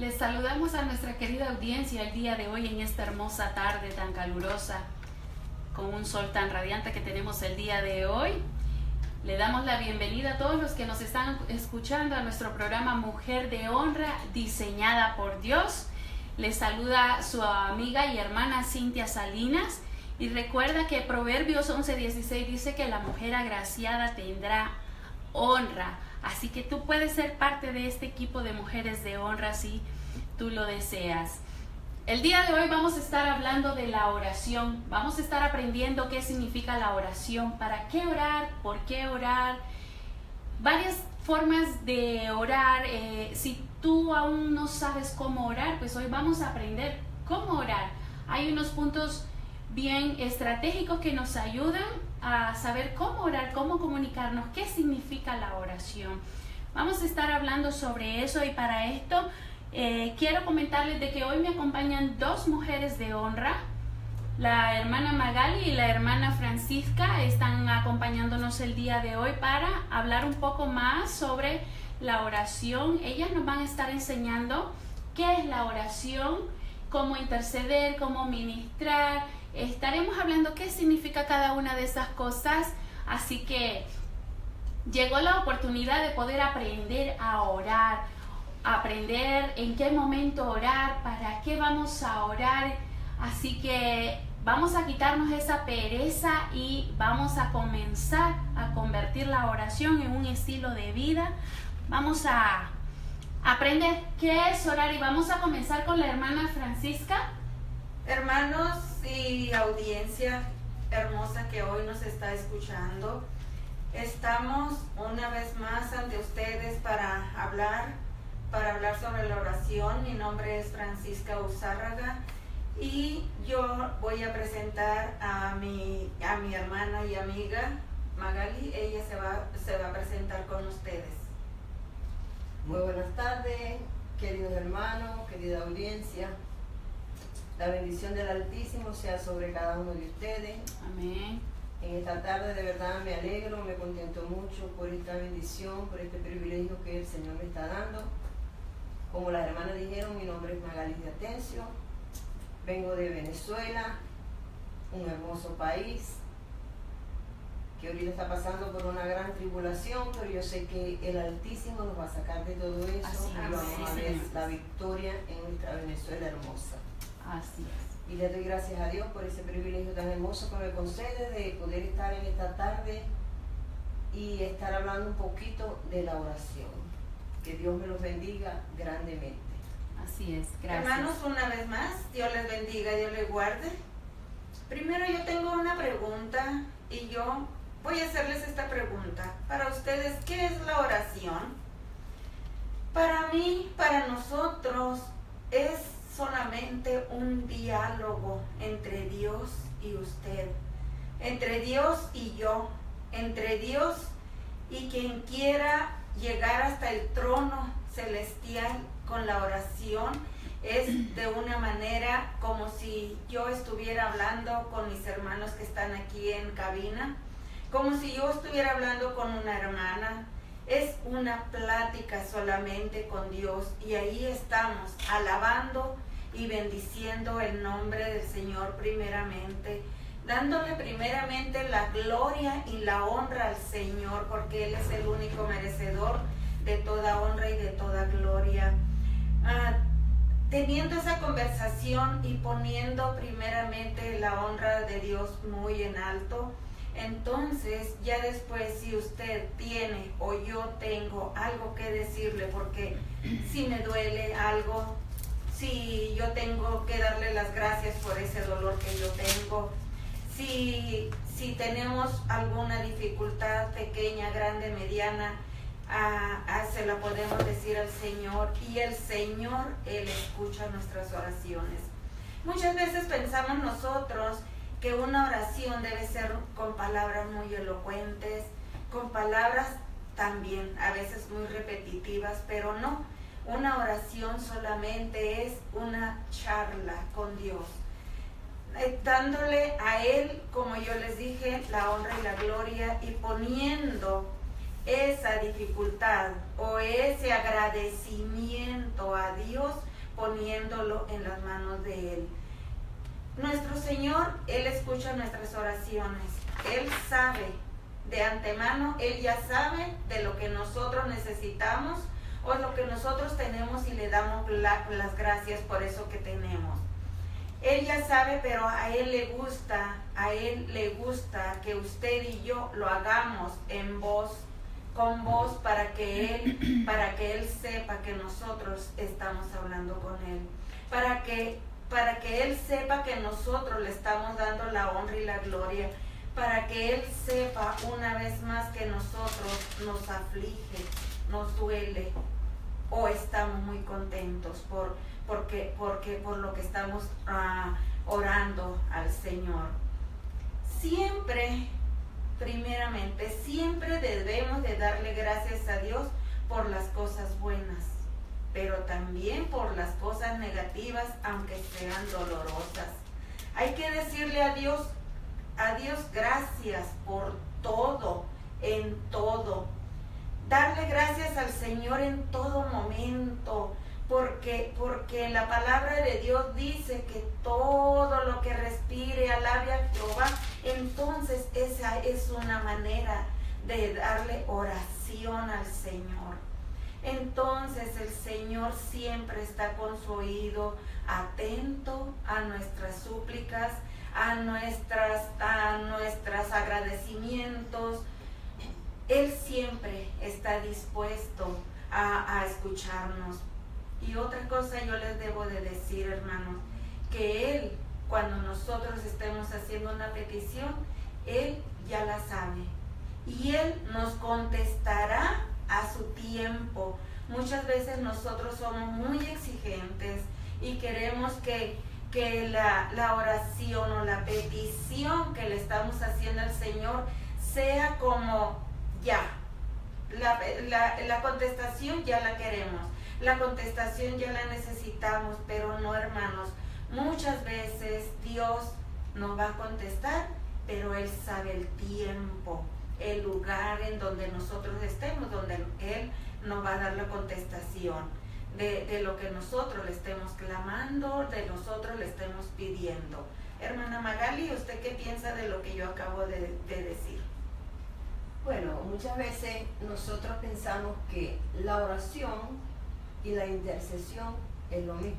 Les saludamos a nuestra querida audiencia el día de hoy en esta hermosa tarde tan calurosa, con un sol tan radiante que tenemos el día de hoy. Le damos la bienvenida a todos los que nos están escuchando a nuestro programa Mujer de Honra, diseñada por Dios. Les saluda su amiga y hermana Cintia Salinas. Y recuerda que Proverbios 11:16 dice que la mujer agraciada tendrá honra. Así que tú puedes ser parte de este equipo de mujeres de honra si tú lo deseas. El día de hoy vamos a estar hablando de la oración. Vamos a estar aprendiendo qué significa la oración, para qué orar, por qué orar, varias formas de orar. Si tú aún no sabes cómo orar, pues hoy vamos a aprender cómo orar. Hay unos puntos bien estratégicos que nos ayudan a saber cómo orar, cómo comunicarnos, qué significa la oración. Vamos a estar hablando sobre eso y para esto quiero comentarles de que hoy me acompañan dos mujeres de honra. La hermana Magali y la hermana Francisca están acompañándonos el día de hoy para hablar un poco más sobre la oración. Ellas nos van a estar enseñando qué es la oración, cómo interceder, cómo ministrar. Estaremos hablando qué significa cada una de esas cosas, así que llegó la oportunidad de poder aprender a orar, aprender en qué momento orar, para qué vamos a orar, así que vamos a quitarnos esa pereza y vamos a comenzar a convertir la oración en un estilo de vida. Vamos a aprender qué es orar y vamos a comenzar con la hermana Francisca. Hermanos y audiencia hermosa que hoy nos está escuchando, estamos una vez más ante ustedes para hablar sobre la oración. Mi nombre es Francisca Uzárraga y yo voy a presentar a mi hermana y amiga Magali. Ella se va a presentar con ustedes. Muy buenas tardes, queridos hermanos, querida audiencia. La bendición del Altísimo sea sobre cada uno de ustedes. Amén. En esta tarde de verdad me alegro, me contento mucho por esta bendición, por este privilegio que el Señor me está dando. Como las hermanas dijeron, mi nombre es Magali de Atencio, vengo de Venezuela, un hermoso país que ahorita está pasando por una gran tribulación, pero yo sé que el Altísimo nos va a sacar de todo eso. Así y vamos a ver la victoria en nuestra Venezuela hermosa. Así es. Y le doy gracias a Dios por ese privilegio tan hermoso que me concede de poder estar en esta tarde y estar hablando un poquito de la oración. Que Dios me los bendiga grandemente. Así es, gracias. Hermanos, una vez más, Dios les bendiga, Dios les guarde. Primero yo tengo una pregunta y yo voy a hacerles esta pregunta. Para ustedes, ¿qué es la oración? Para mí, para nosotros, es solamente un diálogo entre Dios y usted, entre Dios y yo, entre Dios y quien quiera llegar hasta el trono celestial con la oración. Es de una manera como si yo estuviera hablando con mis hermanos que están aquí en cabina, como si yo estuviera hablando con una hermana. Es una plática solamente con Dios y ahí estamos alabando y bendiciendo el nombre del Señor primeramente, dándole primeramente la gloria y la honra al Señor, porque Él es el único merecedor de toda honra y de toda gloria. Teniendo esa conversación y poniendo primeramente la honra de Dios muy en alto, entonces ya después, si usted tiene o yo tengo algo que decirle, porque si me duele algo, si yo tengo que darle las gracias por ese dolor que yo tengo, si tenemos alguna dificultad pequeña, grande, mediana, se la podemos decir al Señor y el Señor, Él escucha nuestras oraciones. Muchas veces pensamos nosotros que una oración debe ser con palabras muy elocuentes, con palabras también a veces muy repetitivas, pero no. Una oración solamente es una charla con Dios, dándole a Él, como yo les dije, la honra y la gloria y poniendo esa dificultad o ese agradecimiento a Dios poniéndolo en las manos de Él. Nuestro Señor, Él escucha nuestras oraciones. Él sabe de antemano, Él ya sabe de lo que nosotros necesitamos o lo que nosotros tenemos y le damos las gracias por eso que tenemos. Él ya sabe, pero a Él le gusta que usted y yo lo hagamos con voz para que Él sepa que nosotros estamos hablando con Él, para que Él sepa que nosotros le estamos dando la honra y la gloria, para que Él sepa una vez más que nosotros nos aflige, nos duele o estamos muy contentos por lo que estamos orando al Señor. Primeramente, siempre debemos de darle gracias a Dios por las cosas buenas, pero también por las cosas negativas, aunque sean dolorosas. Hay que decirle a Dios gracias por todo, en todo. Darle gracias al Señor en todo momento, porque la palabra de Dios dice que todo lo que respire alabe a Jehová. Entonces esa es una manera de darle oración al Señor. Entonces el Señor siempre está con su oído atento a nuestras súplicas, a nuestros agradecimientos. Él siempre está dispuesto a escucharnos. Y otra cosa yo les debo de decir, hermanos, que Él, cuando nosotros estemos haciendo una petición, Él ya la sabe. Y Él nos contestará a su tiempo. Muchas veces nosotros somos muy exigentes y queremos que la oración o la petición que le estamos haciendo al Señor sea como ya. La contestación ya la queremos. La contestación ya la necesitamos, pero no, hermanos. Muchas veces Dios nos va a contestar, pero Él sabe el tiempo, el lugar en donde nosotros estemos, donde Él nos va a dar la contestación de lo que nosotros le estemos clamando, de nosotros le estemos pidiendo. Hermana Magali, ¿usted qué piensa de lo que yo acabo de decir? Bueno, muchas veces nosotros pensamos que la oración y la intercesión es lo mismo.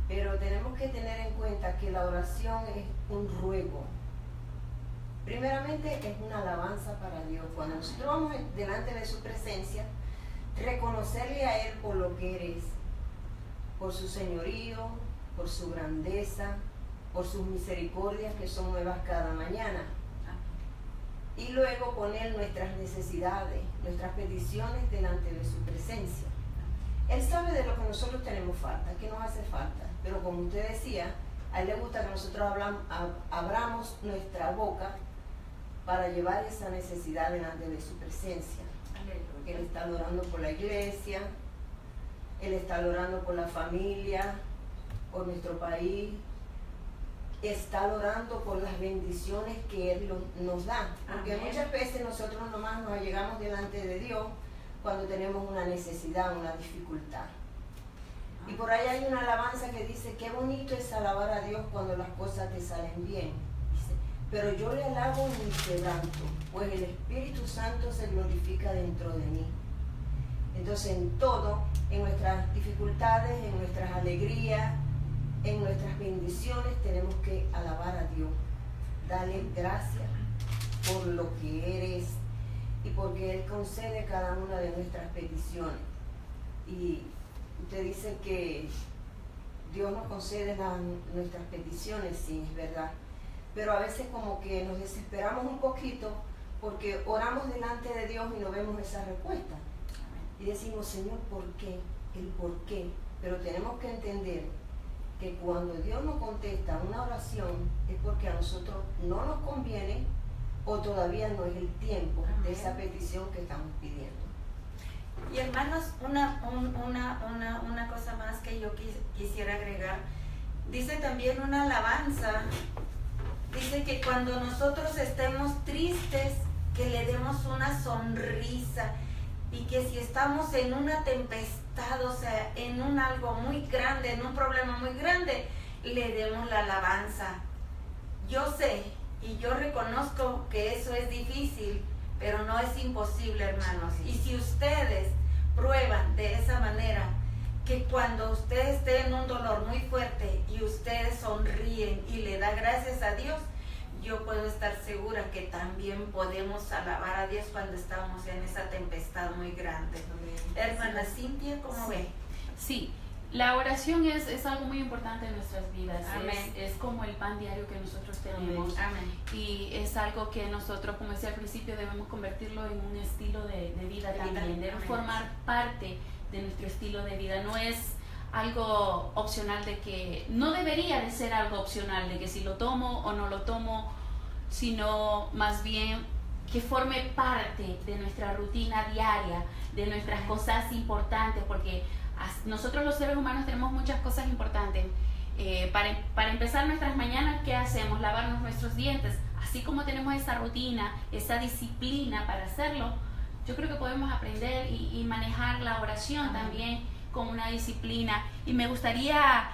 Pero tenemos que tener en cuenta que la oración es un ruego. Primeramente es una alabanza para Dios. Cuando nosotros vamos delante de su presencia, reconocerle a Él por lo que Él es, por su señorío, por su grandeza, por sus misericordias que son nuevas cada mañana. Y luego poner nuestras necesidades, nuestras peticiones delante de su presencia. Él sabe de lo que nosotros tenemos falta, que nos hace falta. Pero como usted decía, a Él le gusta que nosotros abramos nuestra boca para llevar esa necesidad delante de su presencia. Él está orando por la iglesia, Él está orando por la familia, por nuestro país, está orando por las bendiciones que Él nos da. Porque muchas veces nosotros nomás nos llegamos delante de Dios cuando tenemos una necesidad, una dificultad. Y por ahí hay una alabanza que dice, qué bonito es alabar a Dios cuando las cosas te salen bien. Dice, pero yo le alabo en mi quebranto, pues el Espíritu Santo se glorifica dentro de mí. Entonces en todo, en nuestras dificultades, en nuestras alegrías, en nuestras bendiciones, tenemos que alabar a Dios. Darle gracias por lo que eres y porque Él concede cada una de nuestras peticiones. Y usted dice que Dios nos concede nuestras peticiones, sí, es verdad. Pero a veces como que nos desesperamos un poquito porque oramos delante de Dios y no vemos esa respuesta. Y decimos, Señor, ¿por qué? El por qué. Pero tenemos que entender que cuando Dios nos contesta una oración es porque a nosotros no nos conviene o todavía no es el tiempo de esa petición que estamos pidiendo. Y hermanos, una cosa más que yo quisiera agregar. Dice también una alabanza, dice que cuando nosotros estemos tristes, que le demos una sonrisa, y que si estamos en una tempestad, estado, o sea, en un algo muy grande, en un problema muy grande, le demos la alabanza. Yo sé y yo reconozco que eso es difícil, pero no es imposible, hermanos. Y si ustedes prueban de esa manera, que cuando usted esté en un dolor muy fuerte y ustedes sonríen y le da gracias a Dios, yo puedo estar segura que también podemos alabar a Dios cuando estamos en esa tempestad muy grande. Hermana Cintia, ¿cómo ve? Sí, la oración es algo muy importante en nuestras vidas. Amén. Es como el pan diario que nosotros tenemos. Amén. Y es algo que nosotros, como decía al principio, debemos convertirlo en un estilo de vida también. Debe formar parte de nuestro estilo de vida. No es algo opcional, de que no debería de ser algo opcional, de que si lo tomo o no lo tomo, sino más bien que forme parte de nuestra rutina diaria, de nuestras cosas importantes, porque nosotros los seres humanos tenemos muchas cosas importantes. Para empezar nuestras mañanas, ¿qué hacemos? Lavarnos nuestros dientes. Así como tenemos esa rutina, esa disciplina para hacerlo, yo creo que podemos aprender y manejar la oración también con una disciplina. Y me gustaría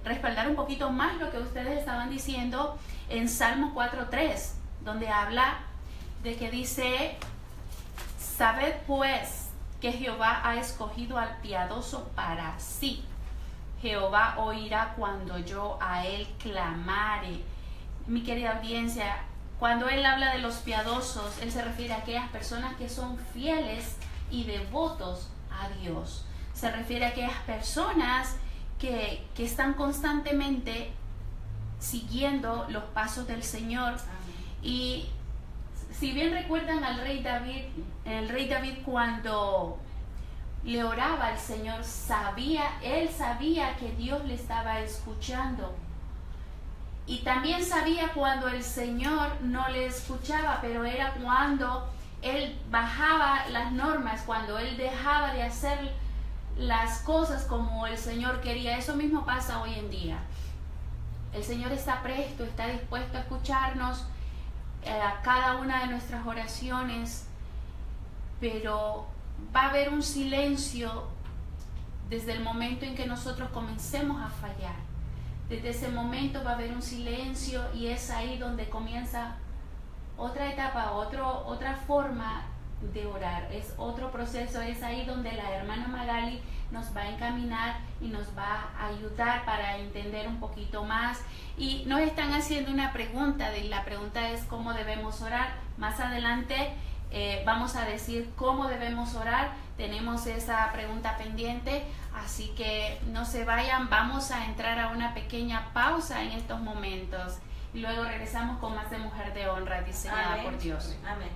respaldar un poquito más lo que ustedes estaban diciendo en Salmos 4:3, donde habla de que dice: sabed pues que Jehová ha escogido al piadoso para sí. Jehová oirá cuando yo a él clamare. Mi querida audiencia, cuando él habla de los piadosos, él se refiere a aquellas personas que son fieles y devotos a Dios. Se refiere a aquellas personas que están constantemente siguiendo los pasos del Señor. Amén. Y si bien recuerdan al rey David, el rey David cuando le oraba al Señor, él sabía que Dios le estaba escuchando. Y también sabía cuando el Señor no le escuchaba, pero era cuando él bajaba las normas, cuando él dejaba de hacer las cosas como el Señor quería. Eso mismo pasa hoy en día. El Señor está presto, está dispuesto a escucharnos a cada una de nuestras oraciones, pero va a haber un silencio desde el momento en que nosotros comencemos a fallar. Desde ese momento va a haber un silencio, y es ahí donde comienza otra etapa, otra forma de orar, es otro proceso. Es ahí donde la hermana Magali nos va a encaminar y nos va a ayudar para entender un poquito más. Y nos están haciendo una pregunta, la pregunta es ¿cómo debemos orar? Más adelante vamos a decir cómo debemos orar. Tenemos esa pregunta pendiente, así que no se vayan. Vamos a entrar a una pequeña pausa en estos momentos y luego regresamos con más de Mujer de Honra, diseñada Amén. por Dios. Amén.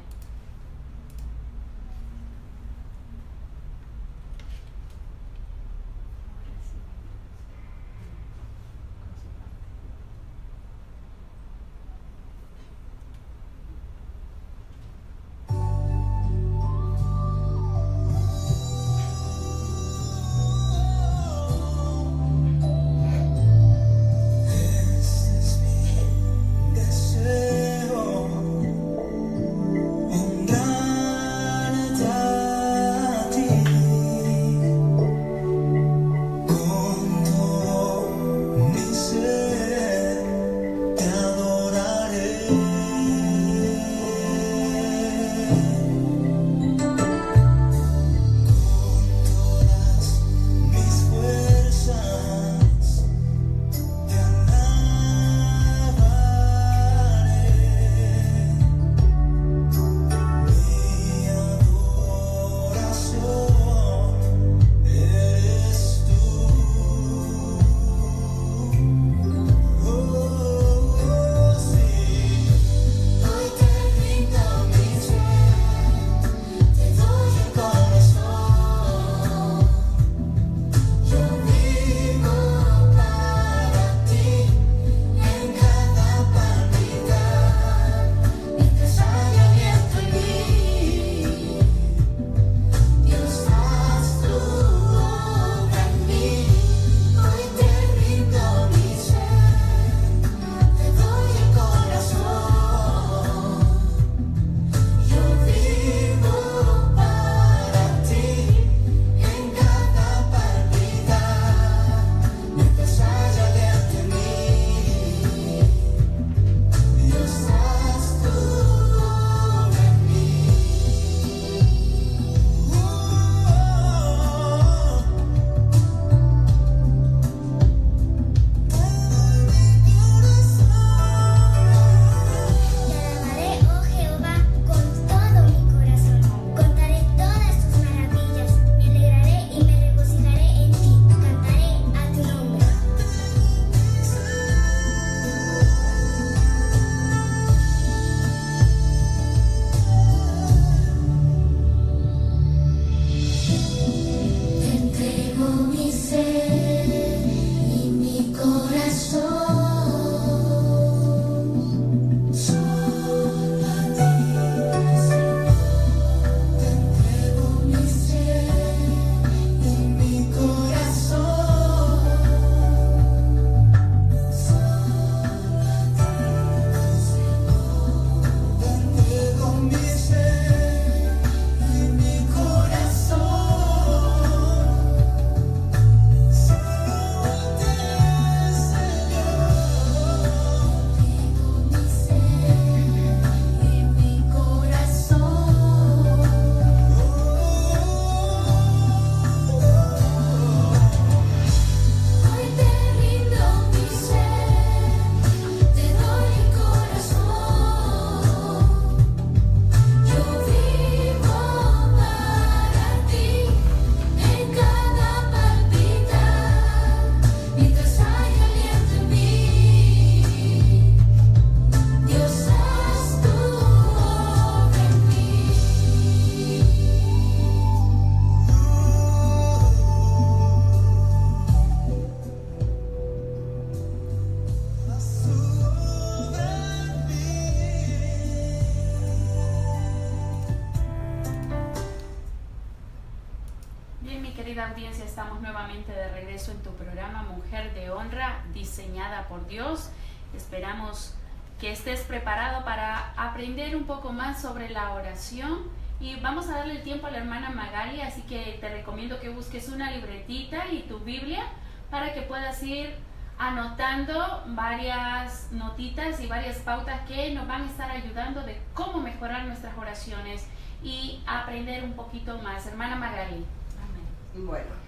estamos nuevamente de regreso en tu programa Mujer de Honra, diseñada por Dios. Esperamos que estés preparado para aprender un poco más sobre la oración. Y vamos a darle el tiempo a la hermana Magali, así que te recomiendo que busques una libretita y tu Biblia para que puedas ir anotando varias notitas y varias pautas que nos van a estar ayudando de cómo mejorar nuestras oraciones y aprender un poquito más. Hermana Magali. Amén. Bueno,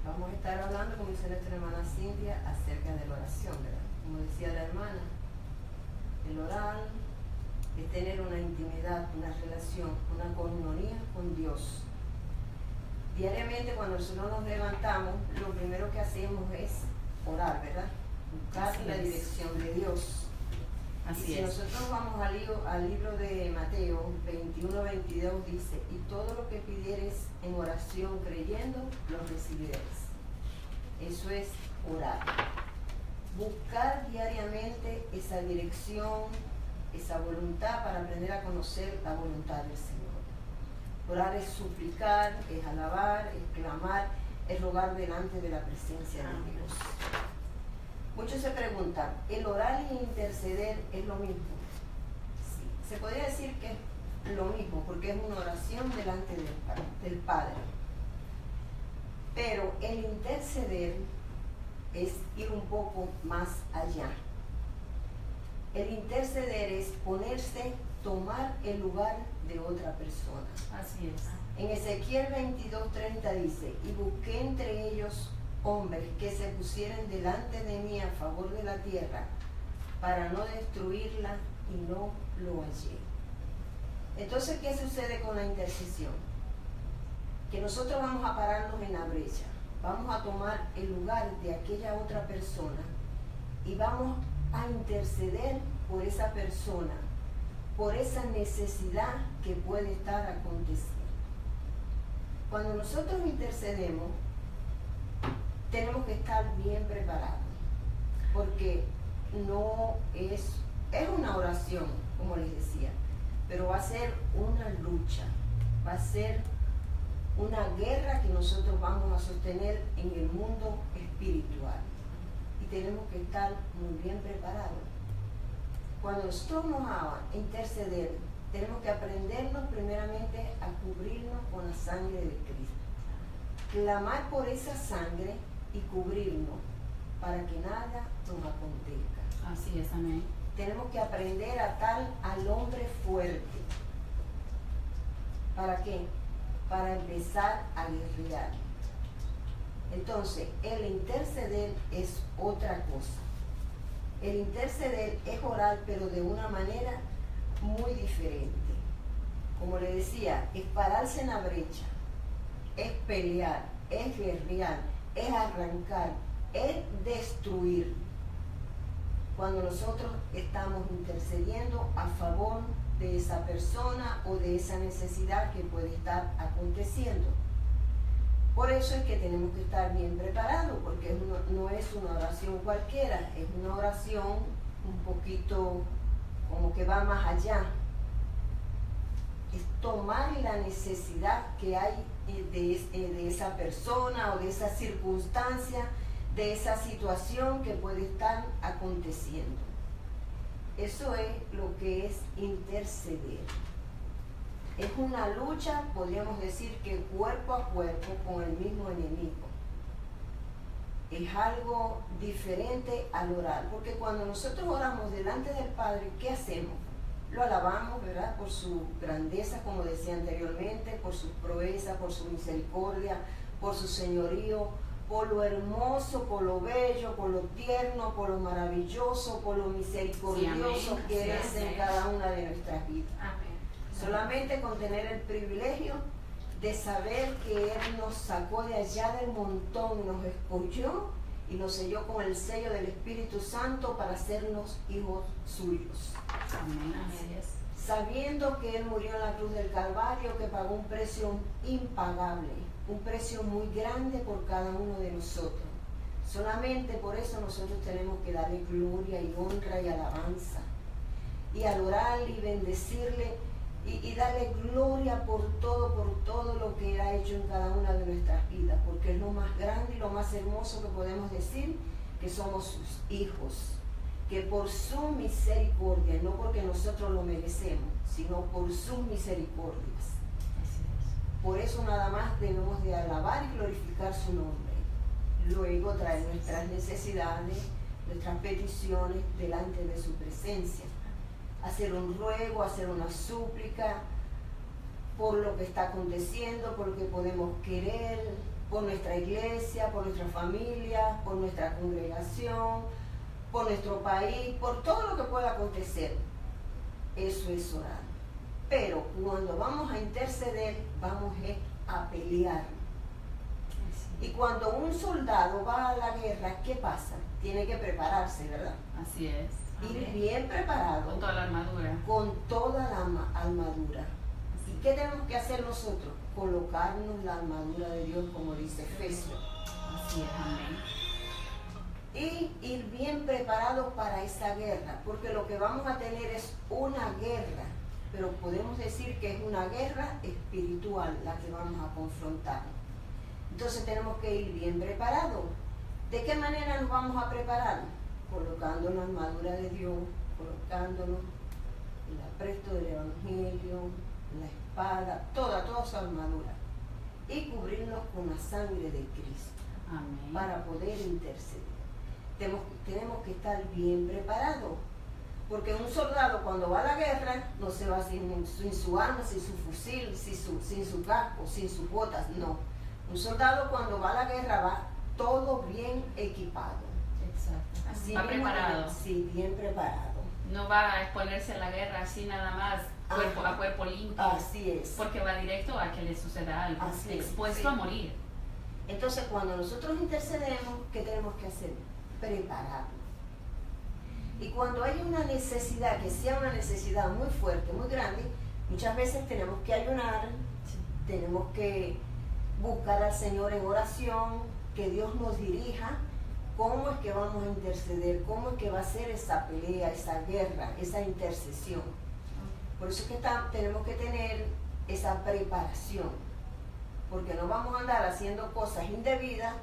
vamos a estar hablando, como dice nuestra hermana Cintia, acerca de la oración, ¿verdad? Como decía la hermana, el orar es tener una intimidad, una relación, una comunión con Dios. Diariamente cuando nosotros nos levantamos, lo primero que hacemos es orar, ¿verdad? Buscar la dirección de Dios. Así si nosotros vamos al libro de Mateo 21-22 dice, y todo lo que pidieres en oración creyendo, lo recibiréis. Eso es orar. Buscar diariamente esa dirección, esa voluntad para aprender a conocer la voluntad del Señor. Orar es suplicar, es alabar, es clamar, es rogar delante de la presencia de Dios. Muchos se preguntan, ¿el orar y interceder es lo mismo? Sí, se podría decir que es lo mismo, porque es una oración delante del Padre. Pero el interceder es ir un poco más allá. El interceder es ponerse, tomar el lugar de otra persona. Así es. En Ezequiel 22:30 dice, y busqué entre ellos hombres que se pusieran delante de mí a favor de la tierra para no destruirla y no lo hallé. Entonces, ¿qué sucede con la intercesión? Que nosotros vamos a pararnos en la brecha, vamos a tomar el lugar de aquella otra persona y vamos a interceder por esa persona, por esa necesidad que puede estar aconteciendo. Cuando nosotros intercedemos, tenemos que estar bien preparados, porque no es una oración, como les decía, pero va a ser una lucha, va a ser una guerra que nosotros vamos a sostener en el mundo espiritual. Y tenemos que estar muy bien preparados. Cuando nosotros vamos a interceder, tenemos que aprendernos primeramente a cubrirnos con la sangre de Cristo. Clamar por esa sangre y cubrirnos para que nada nos acontezca. Así es, amén. Tenemos que aprender a atar al hombre fuerte. ¿Para qué? Para empezar a guerrear. Entonces, el interceder es otra cosa. El interceder es orar, pero de una manera muy diferente. Como le decía, es pararse en la brecha, es pelear, es guerrear, es arrancar, es destruir. Cuando nosotros estamos intercediendo a favor de esa persona o de esa necesidad que puede estar aconteciendo. Por eso es que tenemos que estar bien preparados, porque no es una oración cualquiera, es una oración un poquito como que va más allá. Es tomar la necesidad que hay de esa persona o de esa circunstancia, de esa situación que puede estar aconteciendo. Eso es lo que es interceder. Es una lucha, podríamos decir que cuerpo a cuerpo con el mismo enemigo. Es algo diferente al orar, porque cuando nosotros oramos delante del Padre, ¿qué hacemos? Lo alabamos, ¿verdad? Por su grandeza, como decía anteriormente, por sus proezas, por su misericordia, por su señorío, por lo hermoso, por lo bello, por lo tierno, por lo maravilloso, por lo misericordioso que es en cada una de nuestras vidas. Amén. Solamente con tener el privilegio de saber que Él nos sacó de allá del montón, nos escogió y nos selló con el sello del Espíritu Santo para hacernos hijos suyos. Amén. Así es. Sabiendo que Él murió en la cruz del Calvario, que pagó un precio impagable, un precio muy grande por cada uno de nosotros. Solamente por eso nosotros tenemos que darle gloria y honra y alabanza y adorarle y bendecirle y darle gloria por todo lo que Él ha hecho en cada una de nuestras vidas, porque es lo más grande y lo más hermoso que podemos decir, que somos sus hijos, que por su misericordia, no porque nosotros lo merecemos, sino por sus misericordias. Por eso nada más debemos de alabar y glorificar su nombre. Luego traer nuestras necesidades, nuestras peticiones delante de su presencia. Hacer un ruego, hacer una súplica por lo que está aconteciendo, por lo que podemos querer, por nuestra iglesia, por nuestra familia, por nuestra congregación, por nuestro país, por todo lo que pueda acontecer. Eso es orar. Pero cuando vamos a interceder, vamos a pelear. Y cuando un soldado va a la guerra, ¿qué pasa? Tiene que prepararse, ¿verdad? Así es. Ir bien preparado. Con toda la armadura. Con toda la armadura. ¿Y qué tenemos que hacer nosotros? Colocarnos la armadura de Dios, como dice Efesios. Así es, amén. Y ir bien preparados para esa guerra, porque lo que vamos a tener es una guerra, pero podemos decir que es una guerra espiritual la que vamos a confrontar. Entonces tenemos que ir bien preparados. ¿De qué manera nos vamos a preparar? Colocándonos la armadura de Dios, colocándonos el apresto del Evangelio, la espada, toda su armadura. Y cubrirnos con la sangre de Cristo. Amén. Para poder interceder. Tenemos que estar bien preparados. Porque un soldado cuando va a la guerra no se va sin su arma, sin su fusil, sin su casco, sin sus botas, no. Un soldado cuando va a la guerra va todo bien equipado. Exacto. Así va preparado. Sí, bien preparado. No va a exponerse a la guerra así nada más, a cuerpo limpio. Así es. Porque va directo a que le suceda algo. Así es, expuesto sí. a morir. Entonces cuando nosotros intercedemos, ¿qué tenemos que hacer? Prepararnos. Y cuando hay una necesidad, que sea una necesidad muy fuerte, muy grande, muchas veces tenemos que ayunar, tenemos que buscar al Señor en oración, que Dios nos dirija, cómo es que vamos a interceder, cómo es que va a ser esa pelea, esa guerra, esa intercesión. Por eso es que tenemos que tener esa preparación, porque no vamos a andar haciendo cosas indebidas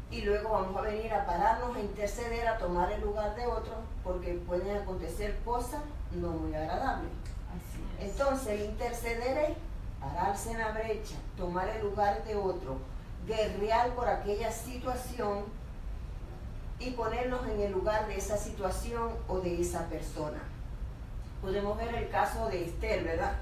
y luego vamos a venir a pararnos, a interceder, a tomar el lugar de otro, porque pueden acontecer cosas no muy agradables. Así es. Entonces, el interceder es pararse en la brecha, tomar el lugar de otro, guerrear por aquella situación y ponernos en el lugar de esa situación o de esa persona. Podemos ver el caso de Esther, ¿verdad?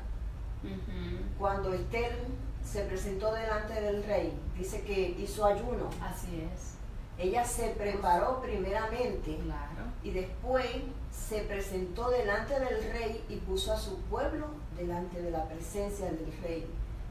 Cuando Esther se presentó delante del rey, dice que hizo ayuno. Así es. Ella se preparó primeramente, Claro. y después se presentó delante del rey y puso a su pueblo delante de la presencia del rey.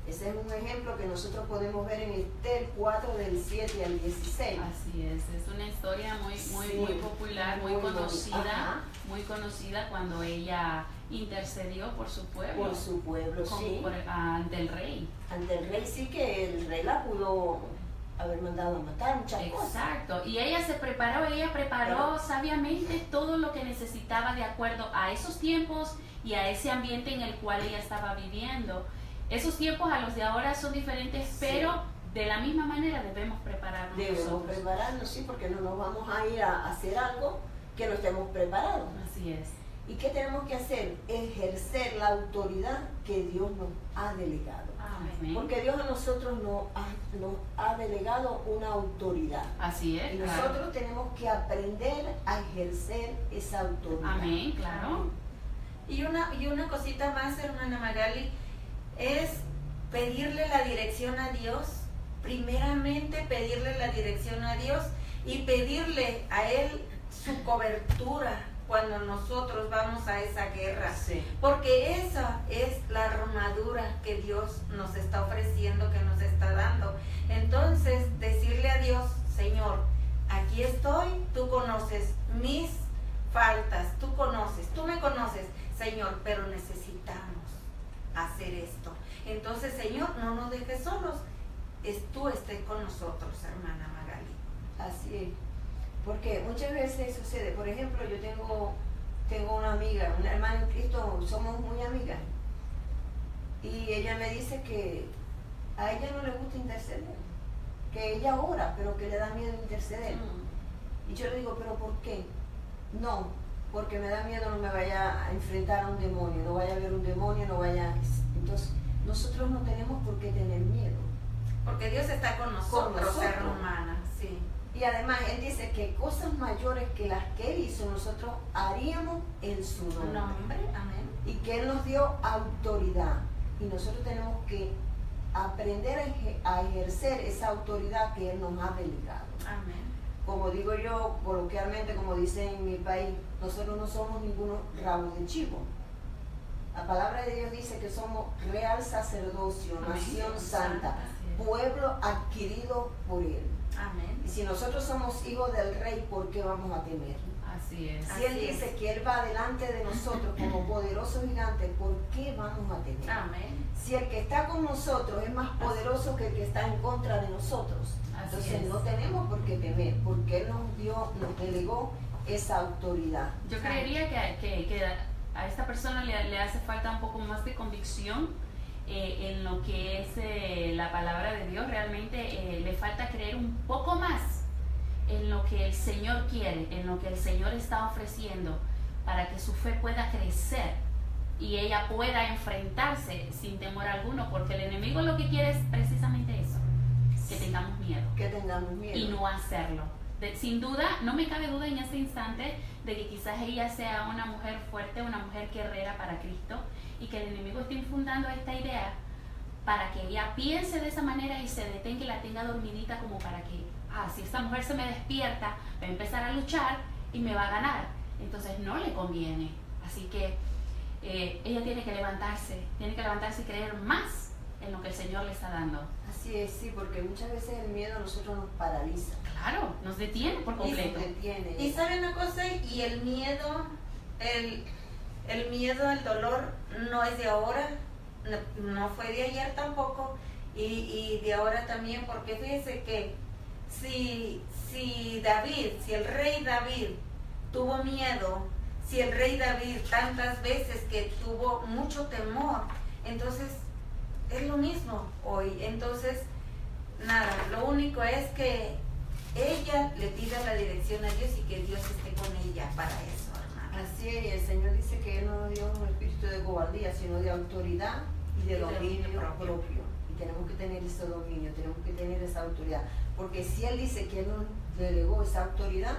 Ese es un ejemplo que nosotros podemos ver en Esther 4 del 7 al 16. Así es una historia muy popular, muy conocida cuando ella intercedió por su pueblo. Por su pueblo, sí. Ante el rey. Ante el rey sí, que el rey la pudo haber mandado a matar, muchas cosas. Exacto, y ella preparó sabiamente todo lo que necesitaba de acuerdo a esos tiempos y a ese ambiente en el cual ella estaba viviendo. Esos tiempos a los de ahora son diferentes, sí, pero de la misma manera debemos prepararnos. Debemos prepararnos, sí, porque no nos vamos a ir a hacer algo que no estemos preparados. Así es. ¿Y qué tenemos que hacer? Ejercer la autoridad que Dios nos ha delegado. Amén. Porque Dios a nosotros nos ha delegado una autoridad. Así es. Y nosotros tenemos que aprender a ejercer esa autoridad. Amén, claro. Y una cosita más, hermana Magali, es pedirle la dirección a Dios. Primeramente pedirle la dirección a Dios y pedirle a Él su cobertura cuando nosotros vamos a esa guerra. Sí. Porque esa es la armadura que Dios nos está ofreciendo, que nos está dando. Entonces, decirle a Dios, Señor, aquí estoy, tú conoces mis faltas, tú me conoces, Señor, pero necesitamos hacer esto. Entonces, Señor, no nos dejes solos, tú estés con nosotros, hermana Magali. Así es. Porque muchas veces sucede, por ejemplo, yo tengo una amiga, una hermana en Cristo, somos muy amigas, Y ella me dice que a ella no le gusta interceder, que ella ora, pero que le da miedo interceder. Y yo le digo, ¿pero por qué? No, porque me da miedo no me vaya a enfrentar a un demonio, no vaya a ver un demonio, no vaya... Entonces, nosotros no tenemos por qué tener miedo. Porque Dios está con nosotros, hermana, sí. Y además Él dice que cosas mayores que las que Él hizo, nosotros haríamos en su nombre. Amén. Y que Él nos dio autoridad. Y nosotros tenemos que aprender a ejercer esa autoridad que Él nos ha delegado. Amén. Como digo yo coloquialmente, como dicen en mi país, nosotros no somos ninguno rabo de chivo. La palabra de Dios dice que somos real sacerdocio, nación santa, pueblo adquirido por Él. Amén. Y si nosotros somos hijos del Rey, ¿por qué vamos a temer? Así es. Si Él dice que Él va delante de nosotros como poderoso gigante, ¿por qué vamos a temer? Amén. Si el que está con nosotros es más poderoso que el que está en contra de nosotros, entonces no tenemos por qué temer, porque Él nos delegó esa autoridad. Yo creería que a esta persona le hace falta un poco más de convicción en lo que es la palabra de Dios. Realmente le falta creer un poco más en lo que el Señor quiere, en lo que el Señor está ofreciendo, para que su fe pueda crecer y ella pueda enfrentarse sin temor alguno, porque el enemigo lo que quiere es precisamente eso, que tengamos miedo. Que tengamos miedo. Y no hacerlo. Sin duda, no me cabe duda en este instante de que quizás ella sea una mujer fuerte, una mujer guerrera para Cristo, y que el enemigo esté infundando esta idea para que ella piense de esa manera y se detenga y la tenga dormidita, como para que, si esta mujer se me despierta, va a empezar a luchar y me va a ganar. Entonces no le conviene. Así que ella tiene que levantarse y creer más en lo que el Señor le está dando. Así es, sí, porque muchas veces el miedo a nosotros nos paraliza. Claro, nos detiene por completo. Y sabe una cosa, y el miedo, el miedo, el dolor no es de ahora, no fue de ayer tampoco, y de ahora también, porque fíjese que si el rey David tuvo miedo, si el rey David tantas veces que tuvo mucho temor, entonces es lo mismo hoy. Entonces, nada, lo único es que ella le pida la dirección a Dios y que Dios esté con ella para eso, hermana. Así es, y el Señor dice que Él no nos dio un espíritu de cobardía, sino de autoridad y de dominio propio. Y tenemos que tener ese dominio, tenemos que tener esa autoridad. Porque si Él dice que Él nos delegó esa autoridad,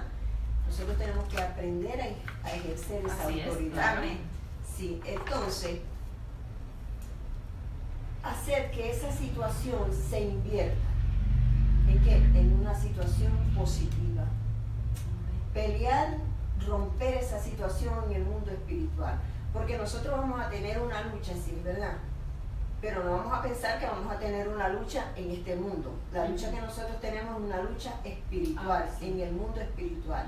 nosotros tenemos que aprender a ejercer esa autoridad. Amén. Sí, entonces, hacer que esa situación se invierta. ¿En qué? En una situación positiva. Pelear, romper esa situación en el mundo espiritual. Porque nosotros vamos a tener una lucha, sí, ¿verdad? Pero no vamos a pensar que vamos a tener una lucha en este mundo. La lucha que nosotros tenemos es una lucha espiritual, en el mundo espiritual.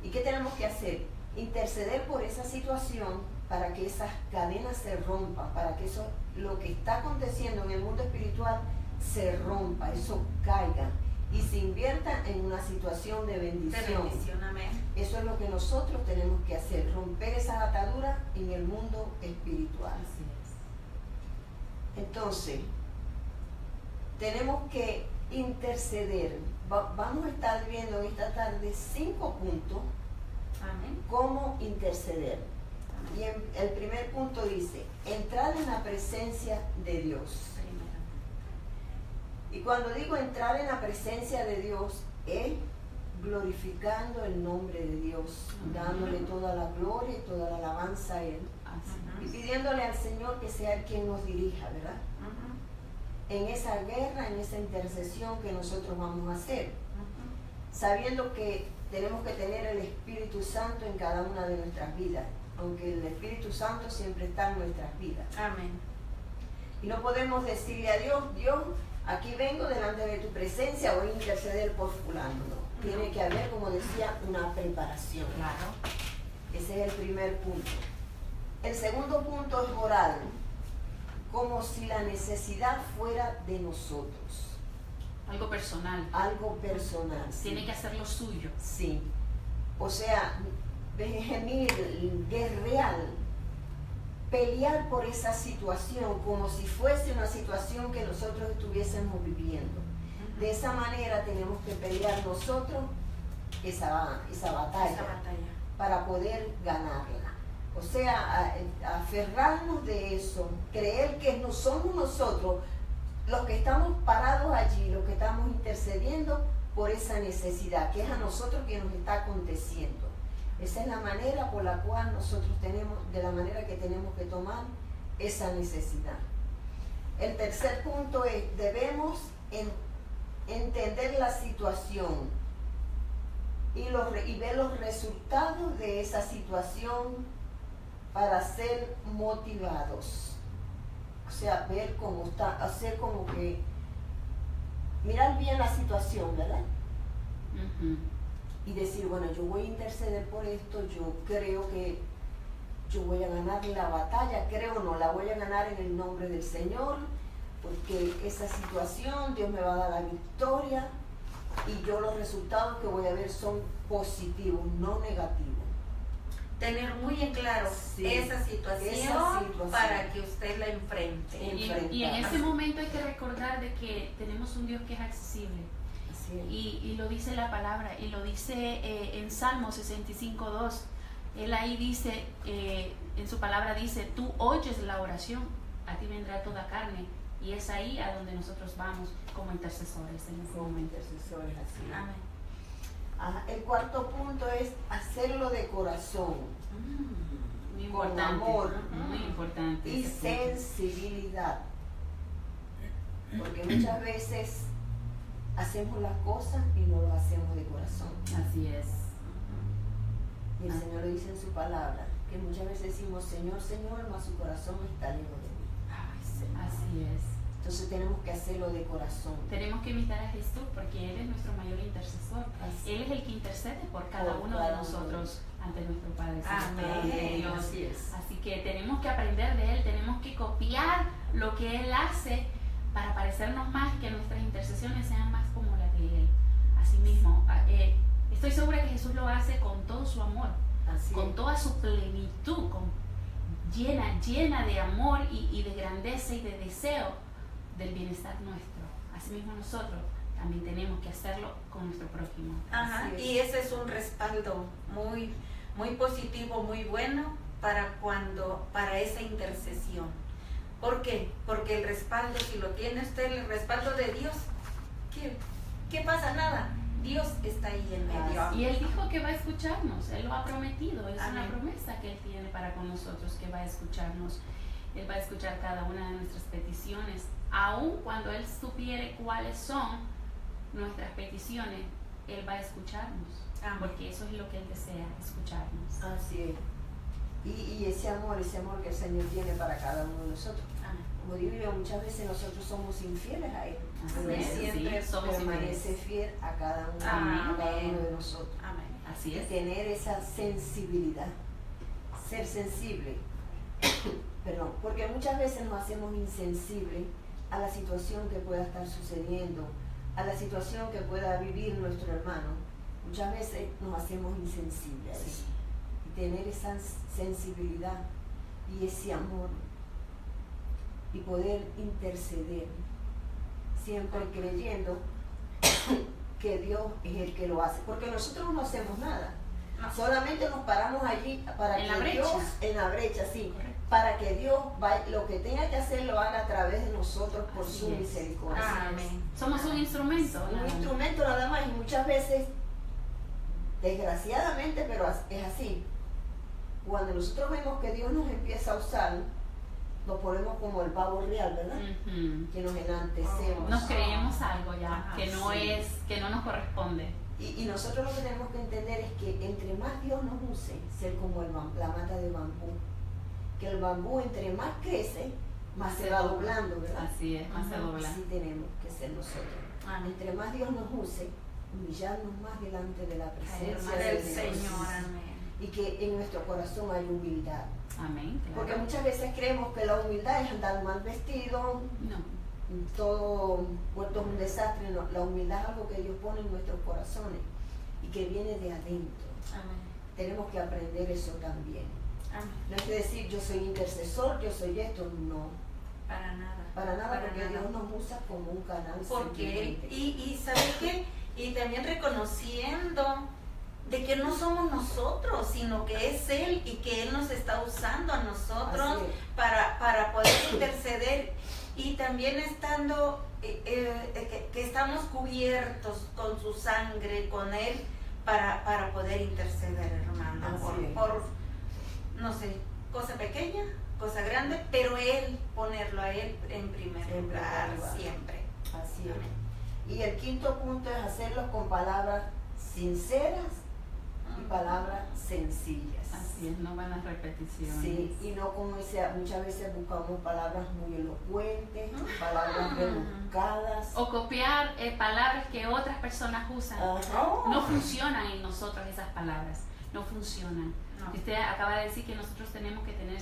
¿Y qué tenemos que hacer? Interceder por esa situación para que esas cadenas se rompan, para que eso, lo que está aconteciendo en el mundo espiritual se rompa, eso caiga y se invierta en una situación de bendición. Amén. Eso es lo que nosotros tenemos que hacer, romper esas ataduras en el mundo espiritual. Así es. Entonces, tenemos que interceder. Vamos a estar viendo en esta tarde 5 puntos. Amén. Cómo interceder. Y el primer punto dice, entrar en la presencia de Dios. Y cuando digo entrar en la presencia de Dios, es glorificando el nombre de Dios, dándole toda la gloria y toda la alabanza a Él. Y pidiéndole al Señor que sea Él quien nos dirija, ¿verdad? En esa guerra, en esa intercesión que nosotros vamos a hacer. Sabiendo que tenemos que tener el Espíritu Santo en cada una de nuestras vidas, aunque el Espíritu Santo siempre está en nuestras vidas. Amén. Y no podemos decirle a Dios, Dios, aquí vengo delante de tu presencia, voy a interceder por fulano. No. Tiene que haber, como decía, una preparación. Claro. Ese es el primer punto. El segundo punto es orar, como si la necesidad fuera de nosotros. Algo personal. Algo personal. Tiene que hacer lo suyo. Sí. O sea, gemir, guerrear pelear por esa situación como si fuese una situación que nosotros estuviésemos viviendo. De esa manera tenemos que pelear nosotros esa batalla para poder ganarla. O sea, aferrarnos de eso, creer que no somos nosotros los que estamos parados allí, los que estamos intercediendo por esa necesidad, que es a nosotros que nos está aconteciendo. Esa es la manera por la cual nosotros tenemos, de la manera que tenemos que tomar esa necesidad. El tercer punto es, debemos entender la situación y ver los resultados de esa situación para ser motivados. O sea, ver cómo está, hacer como que mirar bien la situación, ¿verdad? Y decir, bueno, yo voy a interceder por esto, yo creo que yo voy a ganar la batalla, creo no, la voy a ganar en el nombre del Señor, porque esa situación Dios me va a dar la victoria y yo los resultados que voy a ver son positivos, no negativos. Tener muy en claro esa situación para que usted la enfrente. Y en ese momento hay que recordar de que tenemos un Dios que es accesible. Así es. Y lo dice la palabra, y lo dice en Salmo 65:2. Él ahí dice, en su palabra dice, tú oyes la oración, a ti vendrá toda carne. Y es ahí a donde nosotros vamos como intercesores en ese momento. Intercesores, así. Amén. El cuarto punto es hacerlo de corazón, Muy con importante, amor muy importante. y ese punto. sensibilidad. Porque muchas veces hacemos las cosas y no lo hacemos de corazón. Así es. Y el Señor lo dice en su palabra, que muchas veces decimos, Señor, Señor, mas su corazón está lejos de mí. Ay, así es. Entonces tenemos que hacerlo de corazón. Tenemos que imitar a Jesús porque Él es nuestro mayor intercesor. Así. Él es el que intercede por cada Por uno cada de nosotros ante nuestro Padre Amén. ante Dios. Así es. Así que tenemos que aprender de Él, tenemos que copiar lo que Él hace para parecernos más, que nuestras intercesiones sean más como las de Él. Asimismo, estoy segura que Jesús lo hace con todo su amor, Así con es. toda su plenitud, llena de amor y de grandeza y de deseo del bienestar nuestro. Asimismo nosotros también tenemos que hacerlo con nuestro prójimo. Ajá, Así es. y ese es un respaldo muy, muy positivo, muy bueno para esa intercesión. ¿Por qué? Porque el respaldo, si lo tiene usted, el respaldo de Dios, ¿qué pasa? Nada. Dios está ahí en medio. Y Él dijo que va a escucharnos, Él lo ha prometido, es Amén. una promesa que Él tiene para con nosotros, que va a escucharnos. Él va a escuchar cada una de nuestras peticiones, aun cuando Él supiere cuáles son nuestras peticiones, Él va a escucharnos, Amén. porque eso es lo que Él desea, escucharnos. Así es. Y ese amor que el Señor tiene para cada uno de nosotros. Amén. Como digo yo, muchas veces nosotros somos infieles a Él, Así pero Él es, siempre sí, somos permanece infieles. fiel a cada uno, Amén. de nosotros. Amén. Así Y es. tener esa sensibilidad, ser sensible, perdón, porque muchas veces nos hacemos insensibles a la situación que pueda estar sucediendo, a la situación que pueda vivir nuestro hermano. Muchas veces nos hacemos insensibles a eso. Y tener esa sensibilidad y ese amor y poder interceder, siempre creyendo que Dios es el que lo hace, porque nosotros no hacemos nada, solamente nos paramos allí para En que la brecha. Dios, en la brecha, sí, Correcto. para que Dios lo que tenga que hacer lo haga a través de nosotros por Así su es. misericordia. Así es. Amén. Somos un instrumento. nada Un más. instrumento nada más, y muchas veces, desgraciadamente, pero es así. Cuando nosotros vemos que Dios nos empieza a usar, nos ponemos como el pavo real, ¿verdad? Ujú. Que nos enaltecemos. Nos creemos algo ya, Ajá, que no sí. que no nos corresponde. Y nosotros lo que tenemos que entender es que entre más Dios nos use, ser como la mata de bambú, que el bambú entre más crece, más se va doblando, ¿verdad? Así es, más se Ajá, dobla. Así tenemos que ser nosotros. Amén. Entre más Dios nos use, humillarnos más delante de la presencia Del de Dios. Señor. Amén. Y que en nuestro corazón hay humildad. Amén. Claro. Porque muchas veces creemos que la humildad es andar mal vestido, No. todo vuelto un desastre. No, la humildad es algo que Dios pone en nuestros corazones y que viene de adentro. Amén. Tenemos que aprender eso también. Amén. No es decir, yo soy intercesor, yo soy esto, no. Para nada. Para nada, Para porque nada. Dios nos usa como un canal. Porque, simplemente. y ¿sabe qué? Y también reconociendo de que no somos nosotros, sino que es Él y que Él nos está usando a nosotros Así es. para poder interceder y también estando, que estamos cubiertos con su sangre, con Él, para poder interceder, hermano, Así es. por, no sé, cosa pequeña, cosa grande, pero Él, ponerlo a Él en primer En lugar, primer lugar. siempre. Así es. Amén. Y el quinto punto es hacerlo con palabras sinceras y palabras sencillas. Así es, no van las repeticiones. Sí, y no como muchas veces buscamos palabras muy elocuentes, palabras rebuscadas. O copiar palabras que otras personas usan. Ajá. No funcionan en nosotros esas palabras, no funcionan. No. Usted acaba de decir que nosotros tenemos que tener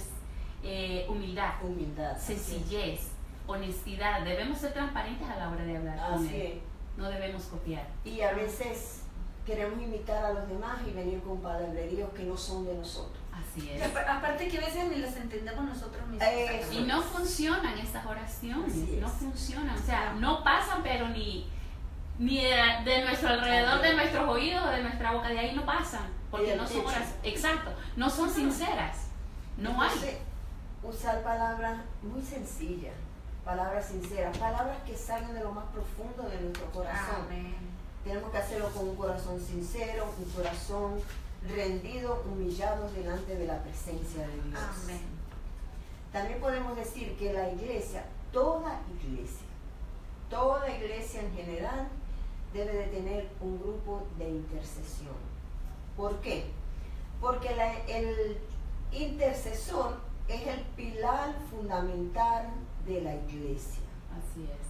humildad, Humildad. sencillez, honestidad. Debemos ser transparentes a la hora de hablar con Así Él. es. No debemos copiar. Y a veces queremos imitar a los demás y venir con palabreríos que no son de nosotros. Así Y es. aparte que a veces ni las entendemos nosotros mismos. Eso. Y no funcionan estas oraciones, Así es. no funcionan. O sea, no pasan, pero ni de nuestro alrededor, de nuestros oídos, de nuestra boca, de ahí no pasan. Y Porque del no son techo. oraciones. Exacto, no son sinceras. No hay. Entonces, usar palabras muy sencillas, palabras sinceras, palabras que salgan de lo más profundo de nuestro corazón. Amén. Tenemos que hacerlo con un corazón sincero, un corazón rendido, humillado delante de la presencia de Dios. Amén. También podemos decir que la iglesia, toda iglesia en general, debe de tener un grupo de intercesión. ¿Por qué? Porque el intercesor es el pilar fundamental de la iglesia. Así es.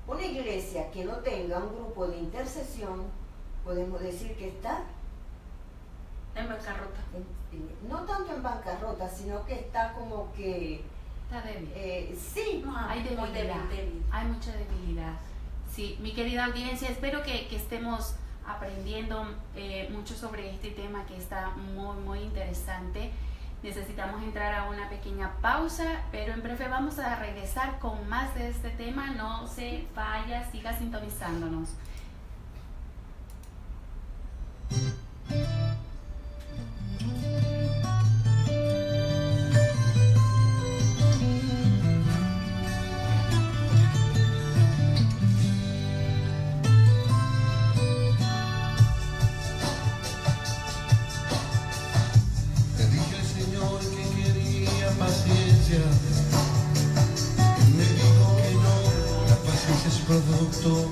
Una iglesia que no tenga un grupo de intercesión, podemos decir que está, En bancarrota. no tanto en bancarrota, sino que está como que, Está débil. sí, Hay Muy debilidad. débil. Hay mucha debilidad. Sí, mi querida audiencia, espero que estemos aprendiendo mucho sobre este tema que está muy, muy interesante. Necesitamos entrar a una pequeña pausa, pero en breve vamos a regresar con más de este tema. No se vaya, siga sintonizándonos. Le dije al Señor que quería paciencia. Él me dijo que no, la paciencia es producto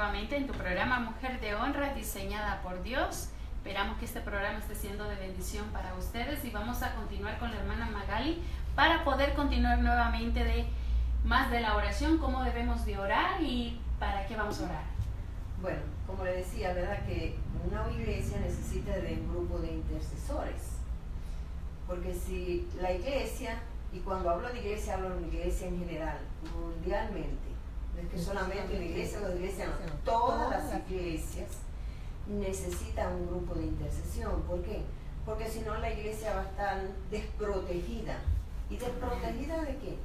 nuevamente en tu programa Mujer de Honra, diseñada por Dios. Esperamos que este programa esté siendo de bendición para ustedes y vamos a continuar con la hermana Magali para poder continuar nuevamente de más de la oración, cómo debemos de orar y para qué vamos a orar. Bueno, como le decía, ¿verdad? Que una iglesia necesita de un grupo de intercesores. Porque si la iglesia, y cuando hablo de iglesia, hablo de una iglesia en general, mundialmente, no es que solamente una iglesia, no, todas las iglesias necesitan un grupo de intercesión. ¿Por qué? Porque si no la iglesia va a estar desprotegida. ¿Y desprotegida de qué?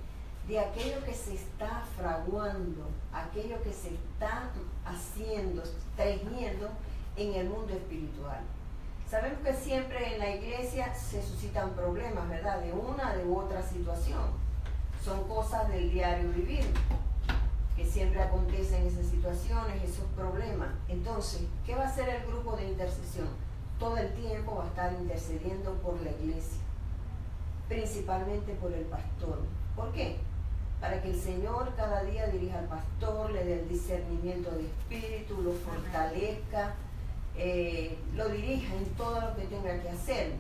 De aquello que se está fraguando, aquello que se está haciendo, tejiendo en el mundo espiritual. Sabemos que siempre en la iglesia se suscitan problemas, ¿verdad? De una u otra situación. Son cosas del diario vivir, que siempre acontecen esas situaciones, esos problemas. Entonces, ¿qué va a hacer el grupo de intercesión? Todo el tiempo va a estar intercediendo por la iglesia, principalmente por el pastor. ¿Por qué? Para que el Señor cada día dirija al pastor, le dé el discernimiento de espíritu, lo fortalezca, lo dirija en todo lo que tenga que hacer,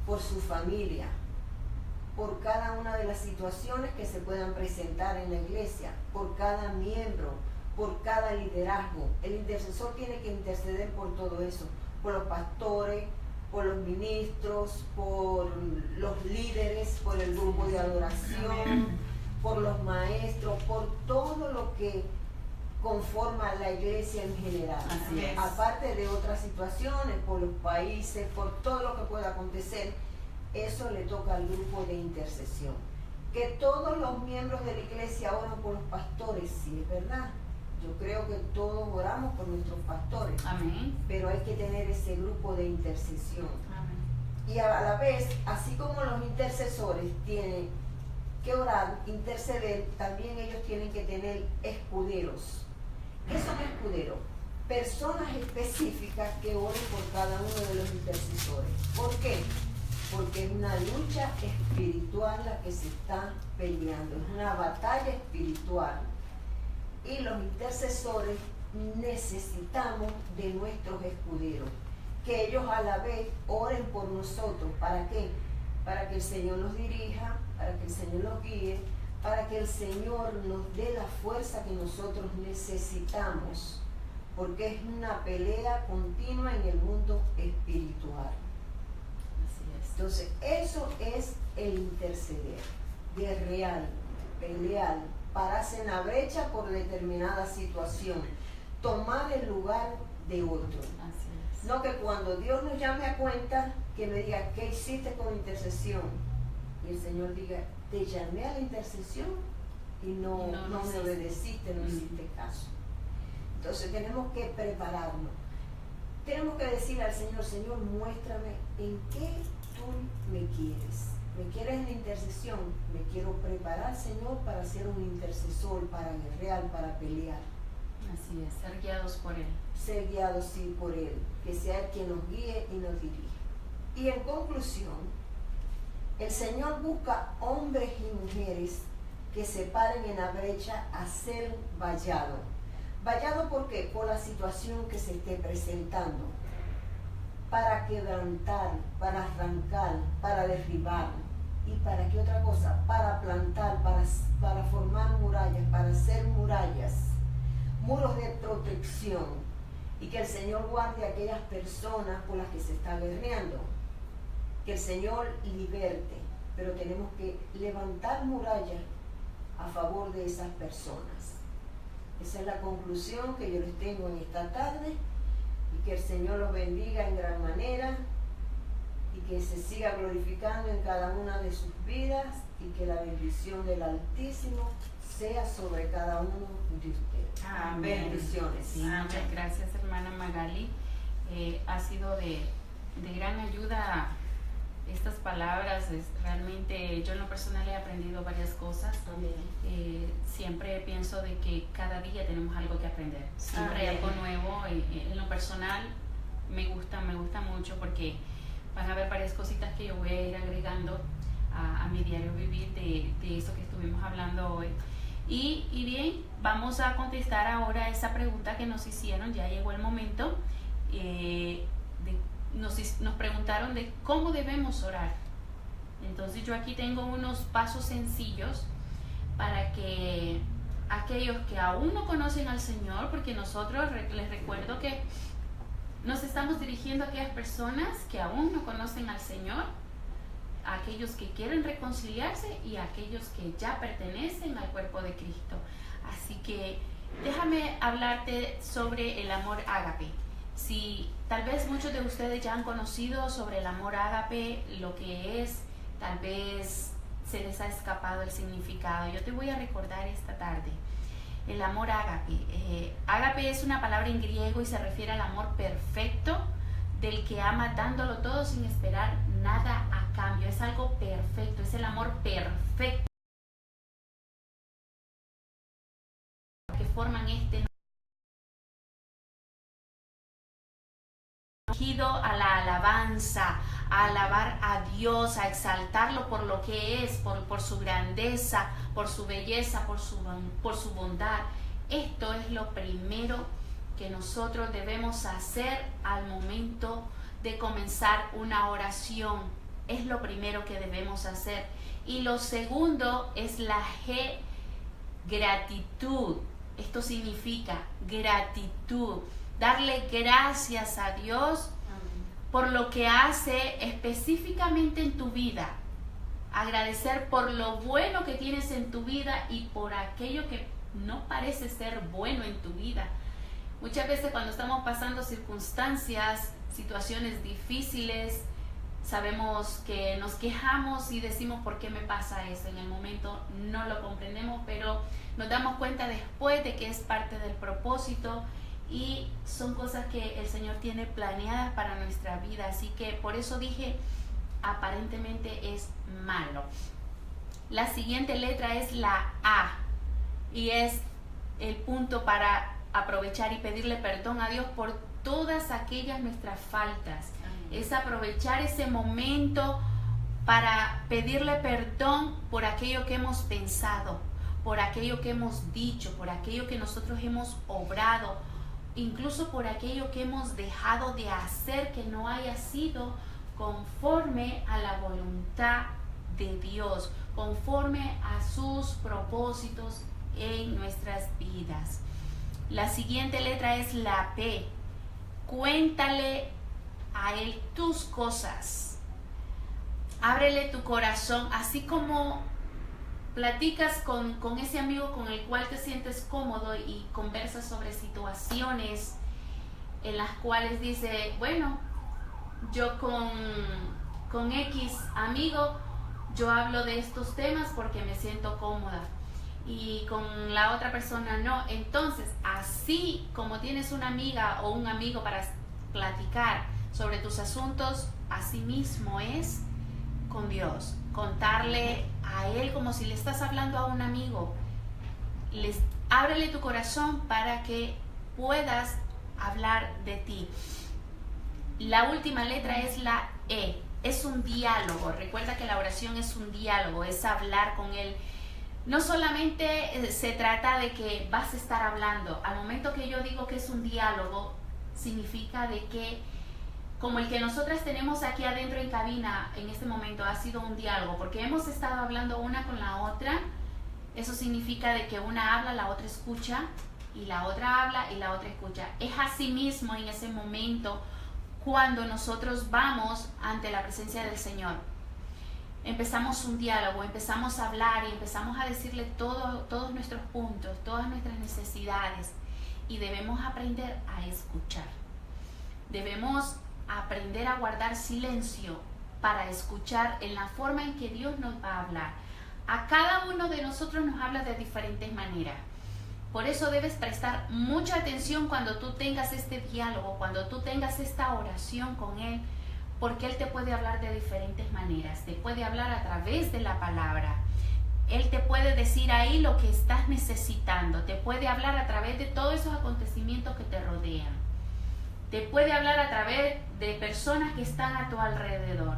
por su familia, por cada una de las situaciones que se puedan presentar en la iglesia, por cada miembro, por cada liderazgo. El intercesor tiene que interceder por todo eso, por los pastores, por los ministros, por los líderes, por el grupo de adoración, por los maestros, por todo lo que conforma la iglesia en general. Aparte de otras situaciones, por los países, por todo lo que pueda acontecer, eso le toca al grupo de intercesión. Que todos los miembros de la iglesia oran por los pastores, sí, es verdad. Yo creo que todos oramos por nuestros pastores. Amén. Pero hay que tener ese grupo de intercesión. Amén. Y a la vez, así como los intercesores tienen que orar, interceder, también ellos tienen que tener escuderos. ¿Qué son escuderos? Personas específicas que oren por cada uno de los intercesores. ¿Por qué? Porque es una lucha espiritual la que se está peleando, es una batalla espiritual. Y los intercesores necesitamos de nuestros escuderos, que ellos a la vez oren por nosotros. ¿Para qué? Para que el Señor nos dirija, para que el Señor nos guíe, para que el Señor nos dé la fuerza que nosotros necesitamos, porque es una pelea continua en el mundo espiritual. Así es. Entonces, eso es el interceder, guerrear, pelear, pararse en la brecha por determinada situación, tomar el lugar de otro. Así es. No que cuando Dios nos llame a cuenta, que me diga, ¿qué hiciste con intercesión? Y el Señor diga, te llamé a la intercesión y no me obedeciste, no hiciste caso. Entonces tenemos que prepararnos. Tenemos que decirle al Señor, Señor, muéstrame en qué tú me quieres. ¿Me quieres en la intercesión? Me quiero preparar, Señor, para ser un intercesor, para guerrear, para pelear. Así es, ser guiados por Él. Ser guiados sí por Él, que sea Él quien nos guíe y nos dirija. Y en conclusión, el Señor busca hombres y mujeres que se paren en la brecha a ser vallado. ¿Vallado por qué? Por la situación que se esté presentando. Para quebrantar, para arrancar, para derribar. ¿Y para qué otra cosa? Para plantar, para formar murallas, para hacer murallas. Muros de protección. Y que el Señor guarde a aquellas personas por las que se está guerreando. Que el Señor liberte, pero tenemos que levantar murallas a favor de esas personas. Esa es la conclusión que yo les tengo en esta tarde, y que el Señor los bendiga en gran manera y que se siga glorificando en cada una de sus vidas, y que la bendición del Altísimo sea sobre cada uno de ustedes. Amén. Bendiciones. Sí, muchas gracias, hermana Magali. Ha sido de gran ayuda estas palabras. Realmente yo en lo personal he aprendido varias cosas. Siempre pienso de que cada día tenemos algo que aprender, siempre hay algo nuevo. En lo personal me gusta mucho, porque van a haber varias cositas que yo voy a ir agregando a mi diario vivir de eso que estuvimos hablando hoy. Y bien, vamos a contestar ahora esa pregunta que nos hicieron. Ya llegó el momento. Nos preguntaron de cómo debemos orar. Entonces yo aquí tengo unos pasos sencillos para que aquellos que aún no conocen al Señor, porque nosotros les recuerdo que nos estamos dirigiendo a aquellas personas que aún no conocen al Señor, a aquellos que quieren reconciliarse y a aquellos que ya pertenecen al cuerpo de Cristo. Así que déjame hablarte sobre el amor ágape. Si tal vez muchos de ustedes ya han conocido sobre el amor ágape, lo que es, tal vez se les ha escapado el significado. Yo te voy a recordar esta tarde. El amor ágape. Ágape es una palabra en griego y se refiere al amor perfecto del que ama dándolo todo sin esperar nada a cambio. Es algo perfecto, es el amor perfecto que forman este a la alabanza, a alabar a Dios, a exaltarlo por lo que es, por su grandeza, por su belleza, por su bondad. Esto es lo primero que nosotros debemos hacer al momento de comenzar una oración. Es lo primero que debemos hacer. Y lo segundo es la gratitud. Esto significa gratitud. Darle gracias a Dios por lo que hace específicamente en tu vida. Agradecer por lo bueno que tienes en tu vida y por aquello que no parece ser bueno en tu vida. Muchas veces cuando estamos pasando circunstancias, situaciones difíciles, sabemos que nos quejamos y decimos ¿por qué me pasa eso? En el momento no lo comprendemos, pero nos damos cuenta después de que es parte del propósito y son cosas que el Señor tiene planeadas para nuestra vida. Así que por eso dije, aparentemente es malo. La siguiente letra es la A y es el punto para aprovechar y pedirle perdón a Dios por todas aquellas nuestras faltas. Es aprovechar ese momento para pedirle perdón por aquello que hemos pensado, por aquello que hemos dicho, por aquello que nosotros hemos obrado, incluso por aquello que hemos dejado de hacer que no haya sido conforme a la voluntad de Dios, conforme a sus propósitos en nuestras vidas. La siguiente letra es la P. Cuéntale a Él tus cosas. Ábrele tu corazón, así como platicas con ese amigo con el cual te sientes cómodo y conversas sobre situaciones en las cuales dice, bueno, yo con X amigo, yo hablo de estos temas porque me siento cómoda y con la otra persona no. Entonces, así como tienes una amiga o un amigo para platicar sobre tus asuntos, así mismo es con Dios. Contarle a Él como si le estás hablando a un amigo. Ábrele tu corazón para que puedas hablar de ti. La última letra es la E. Es un diálogo. Recuerda que la oración es un diálogo, es hablar con Él. No solamente se trata de que vas a estar hablando. Al momento que yo digo que es un diálogo, significa de que como el que nosotras tenemos aquí adentro en cabina en este momento ha sido un diálogo, porque hemos estado hablando una con la otra. Eso significa de que una habla, la otra escucha, y la otra habla y la otra escucha. Es así mismo en ese momento cuando nosotros vamos ante la presencia del Señor. Empezamos un diálogo, empezamos a hablar y empezamos a decirle todos nuestros puntos, todas nuestras necesidades, y debemos aprender a escuchar. Debemos aprender a guardar silencio para escuchar en la forma en que Dios nos va a hablar. A cada uno de nosotros nos habla de diferentes maneras. Por eso debes prestar mucha atención cuando tú tengas este diálogo, cuando tú tengas esta oración con Él, porque Él te puede hablar de diferentes maneras. Te puede hablar a través de la palabra. Él te puede decir ahí lo que estás necesitando. Te puede hablar a través de todos esos acontecimientos que te rodean. Te puede hablar a través de personas que están a tu alrededor.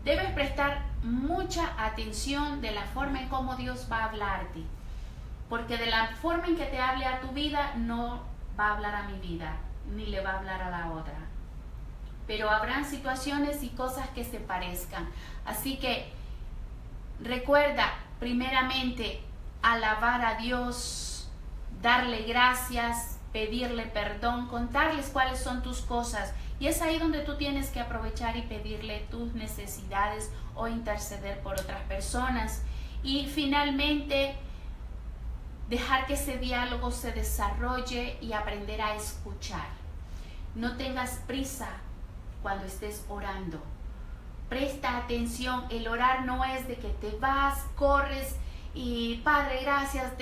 Debes prestar mucha atención de la forma en cómo Dios va a hablarte. porque de la forma en que te hable a tu vida, no va a hablar a mi vida, ni le va a hablar a la otra. Pero habrán situaciones y cosas que se parezcan. Así que recuerda, primeramente, alabar a Dios, darle gracias, pedirle perdón, contarles cuáles son tus cosas. Y es ahí donde tú tienes que aprovechar y pedirle tus necesidades o interceder por otras personas. Y finalmente, dejar que ese diálogo se desarrolle y aprender a escuchar. No tengas prisa cuando estés orando. Presta atención. El orar no es de que te vas, corres y Padre, gracias,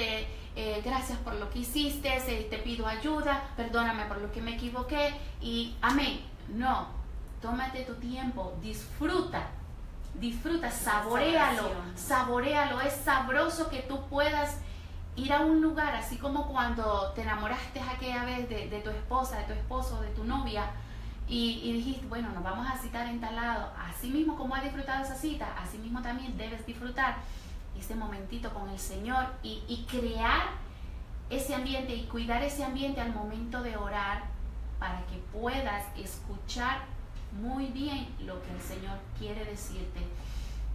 gracias por lo que hiciste, te pido ayuda, perdóname por lo que me equivoqué y amén. No, tómate tu tiempo, disfruta, saboréalo. Es sabroso que tú puedas ir a un lugar, así como cuando te enamoraste aquella vez de tu esposa, de tu esposo, de tu novia, y dijiste, bueno, nos vamos a citar en tal lado. Así mismo como has disfrutado esa cita, así mismo también debes disfrutar ese momentito con el Señor y crear ese ambiente y cuidar ese ambiente al momento de orar, para que puedas escuchar muy bien lo que el Señor quiere decirte,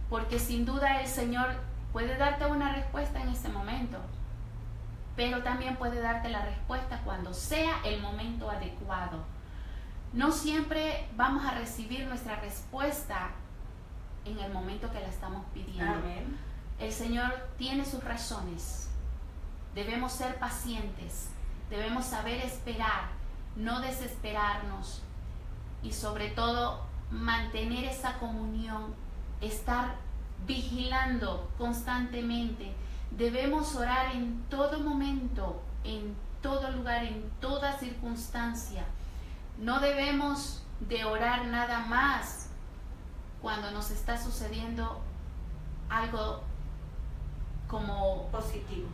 porque sin duda el Señor puede darte una respuesta en este momento, pero también puede darte la respuesta cuando sea el momento adecuado. No siempre vamos a recibir nuestra respuesta en el momento que la estamos pidiendo. Amén. El Señor tiene sus razones. Debemos ser pacientes, debemos saber esperar, no desesperarnos y sobre todo mantener esa comunión, estar vigilando constantemente. Debemos orar en todo momento, en todo lugar, en toda circunstancia. No debemos de orar nada más cuando nos está sucediendo algo como positivo.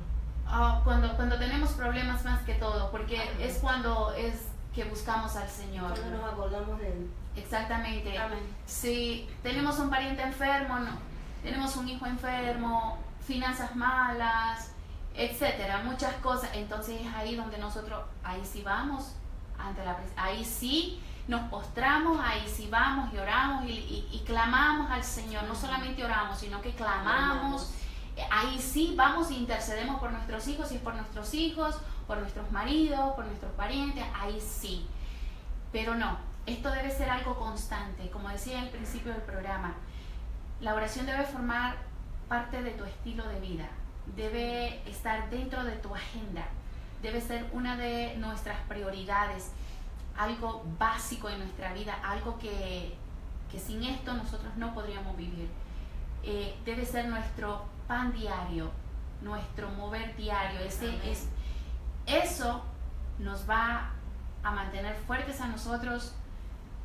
Cuando tenemos problemas más que todo, porque es cuando es que buscamos al Señor. Cuando nos acordamos de Él. Exactamente. Amén. Si tenemos un pariente enfermo, no, tenemos un hijo enfermo, finanzas malas, etcétera, muchas cosas, entonces es ahí donde nosotros, ahí sí vamos ante la presencia, ahí sí nos postramos, ahí sí vamos y oramos y clamamos al Señor. No solamente oramos, sino que clamamos. Ahí sí vamos e intercedemos por nuestros hijos, si es por nuestros hijos, por nuestros maridos, por nuestros parientes, ahí sí. Pero no, esto debe ser algo constante. Como decía al principio del programa, la oración debe formar parte de tu estilo de vida, debe estar dentro de tu agenda, debe ser una de nuestras prioridades, algo básico en nuestra vida, algo que sin esto nosotros no podríamos vivir. Debe ser nuestro pan diario, nuestro mover diario. Eso nos va a mantener fuertes a nosotros.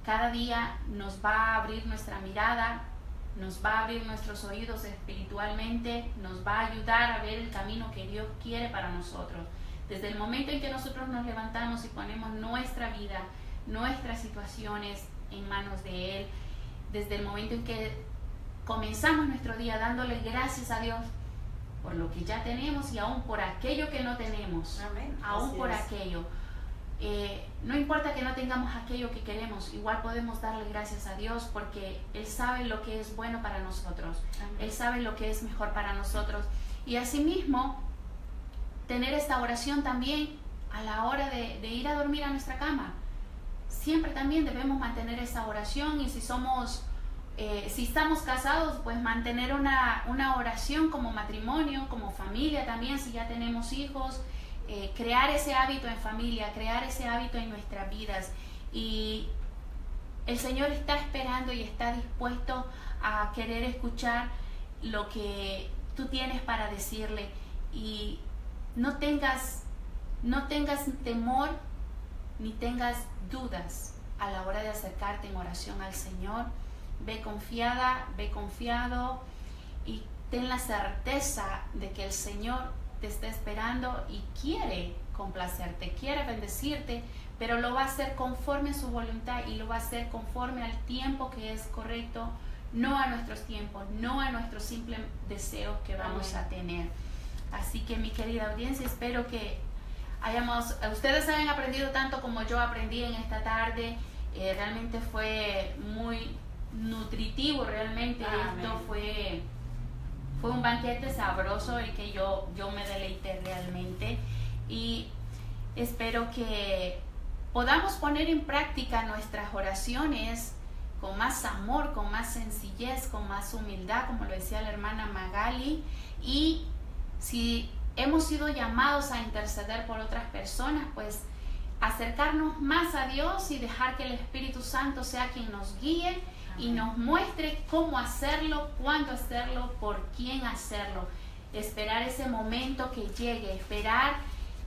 Cada día nos va a abrir nuestra mirada, nos va a abrir nuestros oídos espiritualmente, nos va a ayudar a ver el camino que Dios quiere para nosotros. Desde el momento en que nosotros nos levantamos y ponemos nuestra vida, nuestras situaciones en manos de Él, desde el momento en que comenzamos nuestro día dándole gracias a Dios por lo que ya tenemos y aún por aquello que no tenemos. Amén. Aún Así por es. aquello. No importa que no tengamos aquello que queremos, igual podemos darle gracias a Dios porque Él sabe lo que es bueno para nosotros. Amén. Él sabe lo que es mejor para nosotros. Y asimismo, tener esta oración también a la hora de ir a dormir a nuestra cama. Siempre también debemos mantener esa oración, y si estamos casados, pues mantener una oración como matrimonio, como familia también, si ya tenemos hijos, crear ese hábito en familia, crear ese hábito en nuestras vidas. Y el Señor está esperando y está dispuesto a querer escuchar lo que tú tienes para decirle. Y no tengas temor ni tengas dudas a la hora de acercarte en oración al Señor. Ve confiada, ve confiado y ten la certeza de que el Señor te está esperando y quiere complacerte, quiere bendecirte, pero lo va a hacer conforme a su voluntad y lo va a hacer conforme al tiempo que es correcto, no a nuestros tiempos, no a nuestros simples deseos que vamos a tener. Así que mi querida audiencia, espero que ustedes hayan aprendido tanto como yo aprendí en esta tarde. Realmente fue muy nutritivo, realmente. Amén. Esto fue un banquete sabroso el que yo me deleité realmente, y espero que podamos poner en práctica nuestras oraciones con más amor, con más sencillez, con más humildad, como lo decía la hermana Magali. Y si hemos sido llamados a interceder por otras personas, pues acercarnos más a Dios y dejar que el Espíritu Santo sea quien nos guíe y nos muestre cómo hacerlo, cuándo hacerlo, por quién hacerlo. Esperar ese momento que llegue, esperar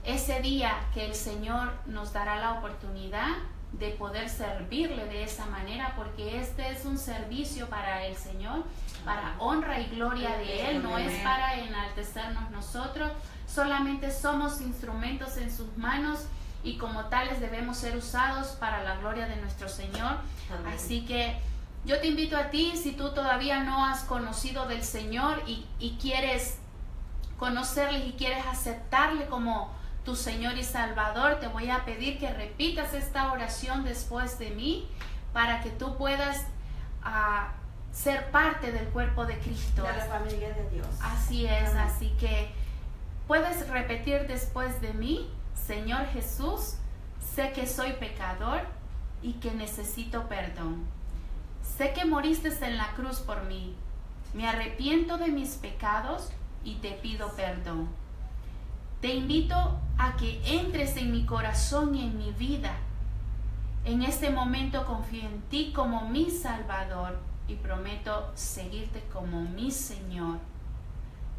ese día que el Señor nos dará la oportunidad de poder servirle de esa manera, porque este es un servicio para el Señor, para honra y gloria de Él, no es para enaltecernos nosotros, solamente somos instrumentos en sus manos y como tales debemos ser usados para la gloria de nuestro Señor. Amén. Así que yo te invito a ti, si tú todavía no has conocido del Señor y quieres conocerle y quieres aceptarle como tu Señor y Salvador, te voy a pedir que repitas esta oración después de mí para que tú puedas ser parte del cuerpo de Cristo. De la familia de Dios. Así es, Amén. así que puedes repetir después de mí: Señor Jesús, sé que soy pecador y que necesito perdón. Sé que moriste en la cruz por mí. Me arrepiento de mis pecados y te pido perdón. Te invito a que entres en mi corazón y en mi vida. En este momento confío en ti como mi Salvador y prometo seguirte como mi Señor.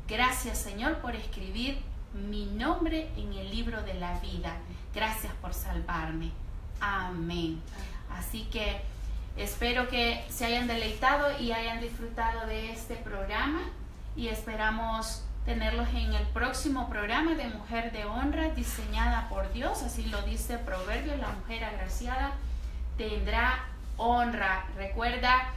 Gracias, Señor, por escribir mi nombre en el libro de la vida. Gracias por salvarme. Amén. Así que espero que se hayan deleitado y hayan disfrutado de este programa, y esperamos tenerlos en el próximo programa de Mujer de Honra, diseñada por Dios. Así lo dice Proverbios: la mujer agraciada tendrá honra. Recuerda,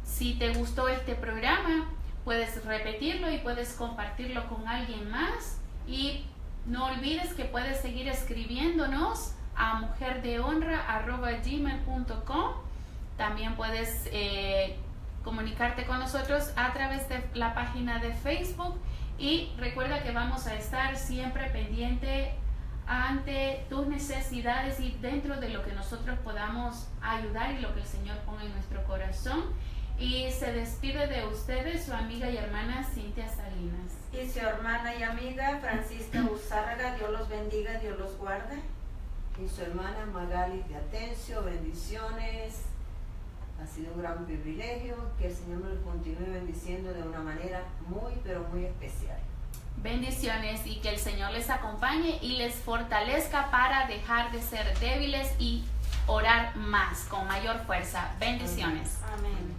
si te gustó este programa, puedes repetirlo y puedes compartirlo con alguien más. Y no olvides que puedes seguir escribiéndonos a mujerdehonra@gmail.com. También puedes comunicarte con nosotros a través de la página de Facebook, y recuerda que vamos a estar siempre pendiente ante tus necesidades y dentro de lo que nosotros podamos ayudar y lo que el Señor ponga en nuestro corazón. Y se despide de ustedes su amiga y hermana Cintia Salinas. Y su hermana y amiga Francisca Uzárraga. Dios los bendiga, Dios los guarde. Y su hermana Magali de Atencio, bendiciones. Ha sido un gran privilegio, que el Señor nos continúe bendiciendo de una manera muy, pero muy especial. Bendiciones, y que el Señor les acompañe y les fortalezca para dejar de ser débiles y orar más, con mayor fuerza. Bendiciones. Amén.